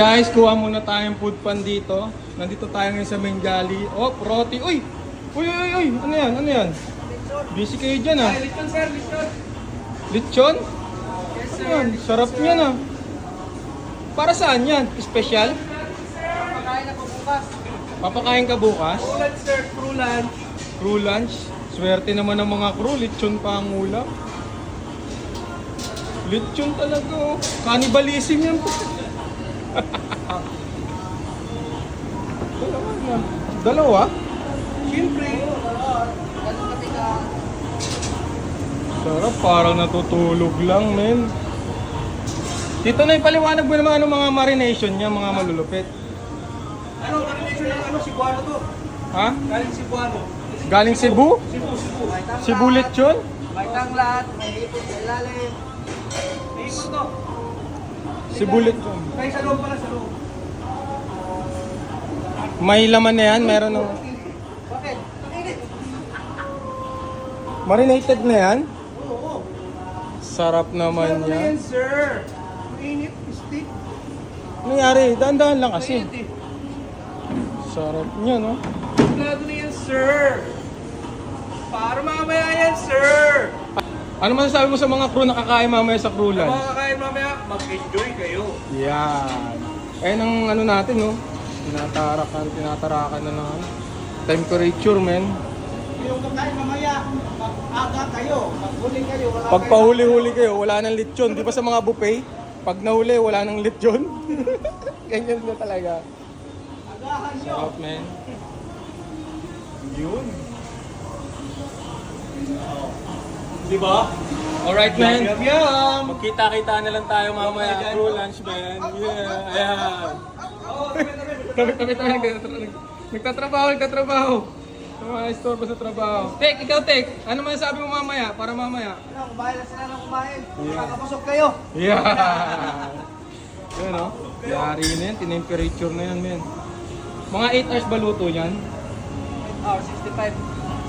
guys, kuha muna tayong food pan dito. Nandito tayo ngayon sa Mengali. Oh, roti. Uy! Uy, uy, uy! Ano yan? Ano yan? Busy kayo dyan ah. Lechon sir, lechon. Lechon? Yes Ano sir. yan? Sarap niyan ah. Para saan yan? Special? Pagkain ako bukas. Papakain ka bukas? Crew lunch sir, crew lunch. Crew lunch? Swerte naman ng mga crew. Lechon pa ang ulam. Lechon talaga oh. Cannibalism yan. Dalawa? Siyempre. Ganun pati ka. Sarap, parang natutulog lang, men. Dito na ipaliwanag mo naman ano mga marination niya, mga malulupit. Ano, marination ng ano, Cebuano to. Ha? Galing Cebuano. Galing Cebu? Cebu. Cebu lechon? May tanglat, may ipot sa ilalim. May ipot to. Cebu lechon. Kaya sa loob pala, sa loob. May laman na yan, meron ng... Bakit? Ang init. Marinated na yan? Oo. Sarap naman Ano na yan, yan. sir? Ang init, stick. Nangyari, dahan-dahan lang Ang kasi. init eh. Sarap niya, no? Suplado na yan, sir. Para mamaya yan, sir. Ano masasabi mo sa mga crew na kakain mamaya sa crew Ang lunch? mga kakain mamaya, mag-enjoy kayo. Yan. Eh, ang ano natin, no? Tinatarakan na ng ano. Temperature, men. Yung kakain mamaya, mag-aga kayo, maghuli kayo, wala Pag pahuli-huli kayo, wala nang lechon. Di ba sa mga buffet? Pag nahuli, wala nang lechon. Ganyan na talaga. agahan nyo. Sarap, men. Yun. Di ba? Alright, men. Yum, yum. Magkita-kita na lang tayo mamaya. Crew lunch, men. Yeah. Ayan. Kami nagtatrabaho. Sa mga istorbo sa trabaho. Tek, ikaw Tek. Ano masasabi mo mamaya? Para mamaya. Ano, kumain na sila ng kumain. Yeah. Kakapasok kayo. Yeah. Yun, no? Yari na yan. Tinemperature na yan, men. Mga 8 hours ba luto yan? 8 hours, 65.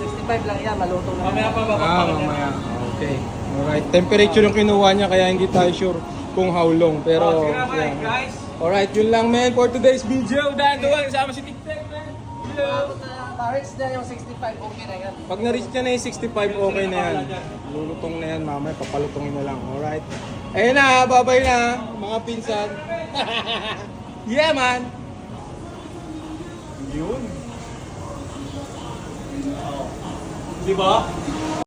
65 lang yan, maluto na. Mamaya pa Mamaya. Okay. Alright. Temperature yung kinuha niya kaya hindi tayo sure kung how long. Pero, yeah. guys. Alright, yun lang, men, for today's video. Dahil doon, kasama si TikTok, men. Ma-reach na yung 65, okay na yan. Pag na-reach niya na yung 65, okay na yan. Lulutong na yan, mamaya papalutongin na lang. Alright. Ayun na, babay na, mga pinsan. Yeah, man. Yun. Di ba?